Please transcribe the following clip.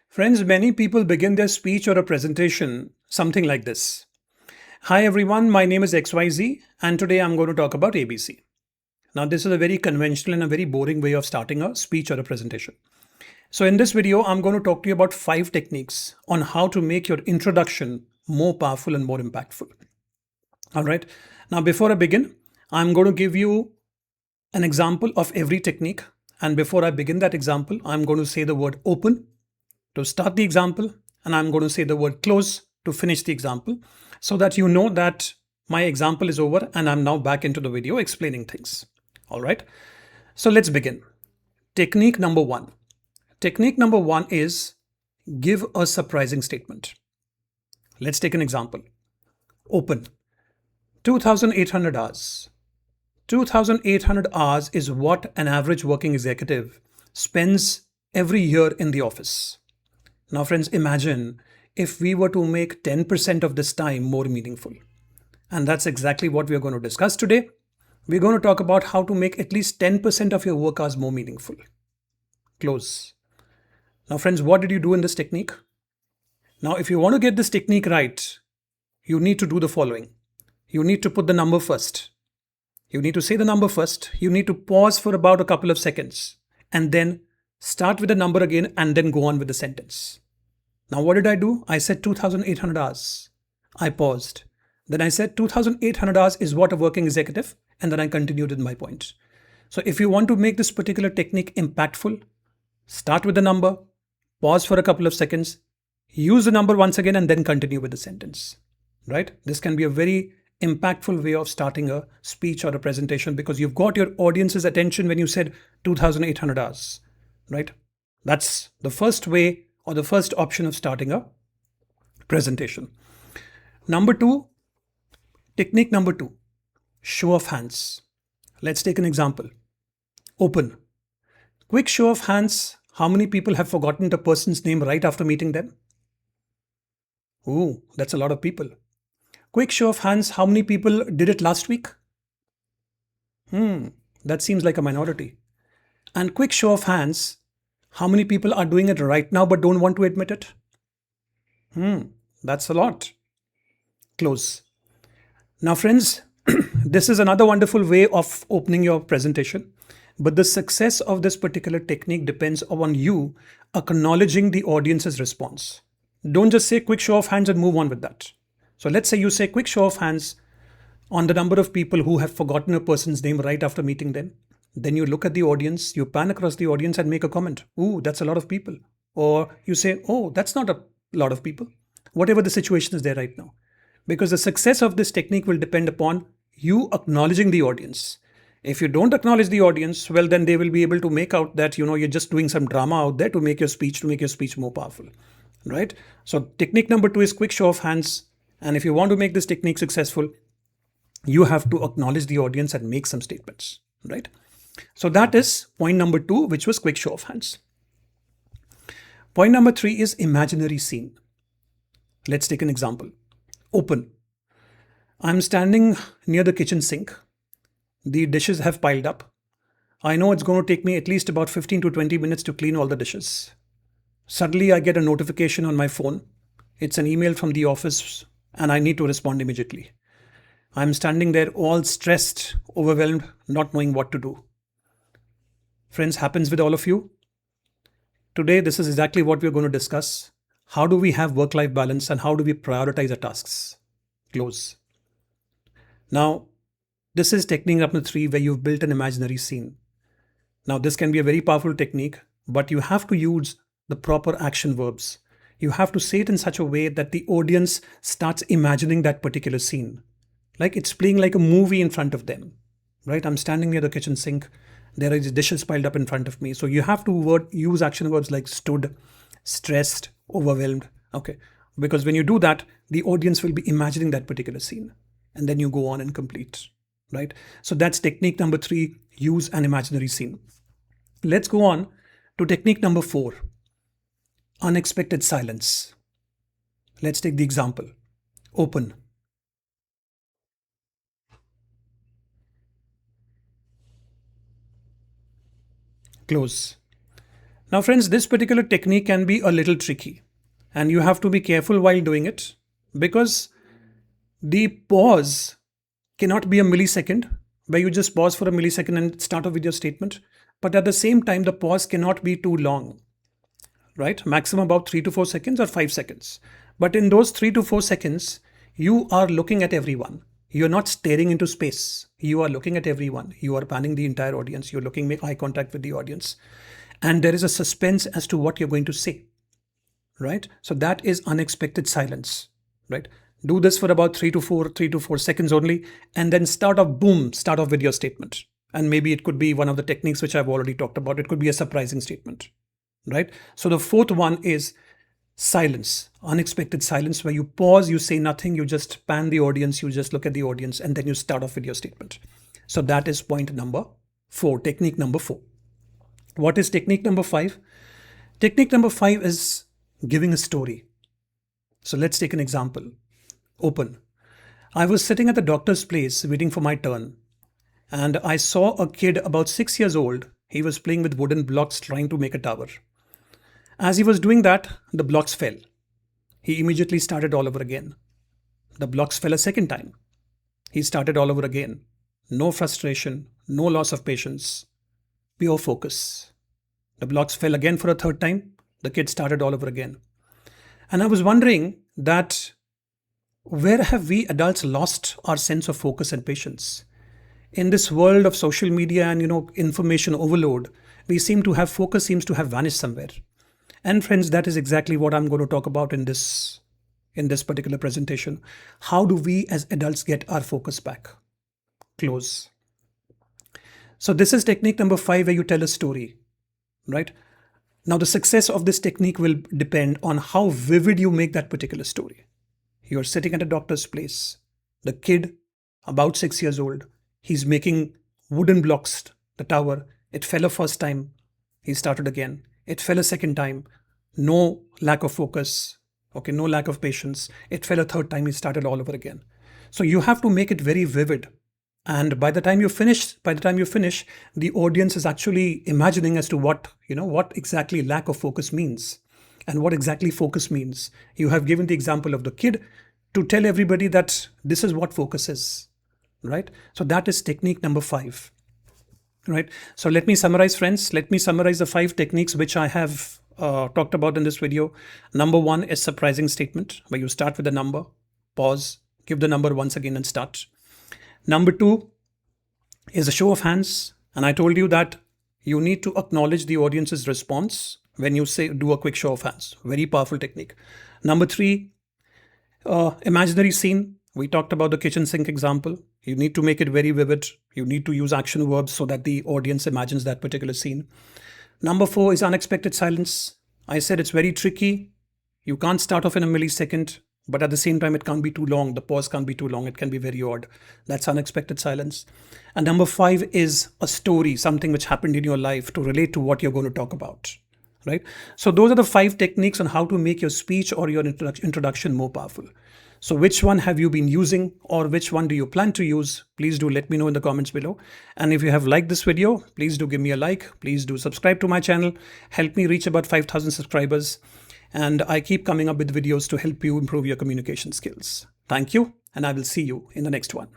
Friends, many people begin their speech or a presentation something like this. Hi everyone, my name is XYZ and today I'm going to talk about ABC. Now, this is a very conventional and a very boring way of starting a speech or a presentation. So, in this video, I'm going to talk to you about 5 techniques on how to make your introduction more powerful and more impactful. All right. Now, before I begin, I'm going to give you an example of every technique. And before I begin that example, I'm going to say the word open to start the example, and I'm going to say the word close to finish the example so that you know that my example is over and I'm now back into the video explaining things. All right. So let's begin. Technique number one. Technique number one is give a surprising statement. Let's take an example. Open. 2,800 hours. 2,800 hours is what an average working executive spends every year in the office. Now, friends, imagine if we were to make 10% of this time more meaningful. And that's exactly what we are going to discuss today. We're going to talk about how to make at least 10% of your work hours more meaningful. Close. Now, friends, what did you do in this technique? Now, if you want to get this technique right, you need to do the following. You need to put the number first. You need to say the number first. You need to pause for about a couple of seconds and then start with the number again and then go on with the sentence. Now, what did I do? I said 2,800 hours. I paused. Then I said 2,800 hours is what a working executive, and then I continued with my point. So if you want to make this particular technique impactful, start with the number, pause for a couple of seconds, use the number once again, and then continue with the sentence. Right? This can be a very impactful way of starting a speech or a presentation because you've got your audience's attention when you said 2,800 hours. Right? That's the first way or the first option of starting a presentation. Number two, technique number two, show of hands. Let's take an example. Open. Quick show of hands. How many people have forgotten the person's name right after meeting them? Ooh, that's a lot of people. Quick show of hands. How many people did it last week? That seems like a minority. And quick show of hands. How many people are doing it right now but don't want to admit it? That's a lot. Close. Now, friends, this is another wonderful way of opening your presentation. But the success of this particular technique depends on you acknowledging the audience's response. Don't just say quick show of hands and move on with that. So let's say you say quick show of hands on the number of people who have forgotten a person's name right after meeting them. Then you look at the audience, you pan across the audience and make a comment. Ooh, that's a lot of people. Or you say, oh, that's not a lot of people. Whatever the situation is there right now. Because the success of this technique will depend upon you acknowledging the audience. If you don't acknowledge the audience, well, then they will be able to make out that, you're just doing some drama out there to make your speech more powerful. Right? So technique number two is quick show of hands. And if you want to make this technique successful, you have to acknowledge the audience and make some statements. Right? So that is point number two, which was quick show of hands. Point number three is imaginary scene. Let's take an example. Open. I'm standing near the kitchen sink. The dishes have piled up. I know it's going to take me at least about 15 to 20 minutes to clean all the dishes. Suddenly, I get a notification on my phone. It's an email from the office and I need to respond immediately. I'm standing there all stressed, overwhelmed, not knowing what to do. Friends, happens with all of you. Today, this is exactly what we're going to discuss. How do we have work-life balance and how do we prioritize our tasks? Close. Now, this is technique number three where you've built an imaginary scene. Now, this can be a very powerful technique, but you have to use the proper action verbs. You have to say it in such a way that the audience starts imagining that particular scene. Like it's playing like a movie in front of them, right? I'm standing near the kitchen sink. There are dishes piled up in front of me. So you have to use action verbs like stood, stressed, overwhelmed. Okay. Because when you do that, the audience will be imagining that particular scene. And then you go on and complete. Right? So that's technique number three, use an imaginary scene. Let's go on to technique number four, unexpected silence. Let's take the example. Open. Close. Now, friends, this particular technique can be a little tricky, and you have to be careful while doing it because the pause cannot be a millisecond where you just pause for a millisecond and start off with your statement. But at the same time, the pause cannot be too long, right? Maximum about 3 to 4 seconds or 5 seconds. But in those 3 to 4 seconds, you are looking at everyone. You're not staring into space. You are looking at everyone. You are panning the entire audience. You're looking, make eye contact with the audience. And there is a suspense as to what you're going to say, right? So that is unexpected silence, right? Do this for about 3 to 4 seconds only, and then start off with your statement. And maybe it could be one of the techniques which I've already talked about. It could be a surprising statement, right? So the fourth one is silence, unexpected silence, where you pause, you say nothing, you just pan the audience, you just look at the audience, and then you start off with your statement. So that is point number 4, technique number 4. What is technique number 5? Technique number 5 is giving a story. So let's take an example. Open. I was sitting at the doctor's place waiting for my turn, and I saw a kid about 6 years old. He was playing with wooden blocks trying to make a tower. As he was doing that, the blocks fell. He immediately started all over again. The blocks fell a second time. He started all over again. No frustration, no loss of patience, pure focus. The blocks fell again for a third time. The kid started all over again. And I was wondering that where have we adults lost our sense of focus and patience? In this world of social media and information overload, focus seems to have vanished somewhere. And friends, that is exactly what I'm going to talk about in this particular presentation. How do we as adults get our focus back? Close. So this is technique number 5, where you tell a story, right? Now the success of this technique will depend on how vivid you make that particular story. You're sitting at a doctor's place. The kid, about 6 years old, he's making wooden blocks, the tower. It fell a first time. He started again. It fell a second time. No lack of focus. Okay, no lack of patience. It fell a third time. He started all over again. So you have to make it very vivid. And by the time you finish, the audience is actually imagining as to what exactly lack of focus means and what exactly focus means. You have given the example of the kid to tell everybody that this is what focus is, right? So that is technique number 5, right? So let me summarize, friends. Let me summarize the 5 techniques which I have talked about in this video. Number 1 is surprising statement, where you start with a number, pause, give the number once again and start. Number 2 is a show of hands. And I told you that you need to acknowledge the audience's response when you say do a quick show of hands. Very powerful technique. Number 3, imaginary scene. We talked about the kitchen sink example. You need to make it very vivid. You need to use action verbs so that the audience imagines that particular scene. Number 4 is unexpected silence. I said it's very tricky. You can't start off in a millisecond, but at the same time, it can't be too long. The pause can't be too long. It can be very odd. That's unexpected silence. And number 5 is a story, something which happened in your life to relate to what you're going to talk about, right? So those are the 5 techniques on how to make your speech or your introduction more powerful. So which one have you been using, or which one do you plan to use? Please do let me know in the comments below. And if you have liked this video, please do give me a like. Please do subscribe to my channel. Help me reach about 5,000 subscribers. And I keep coming up with videos to help you improve your communication skills. Thank you, and I will see you in the next one.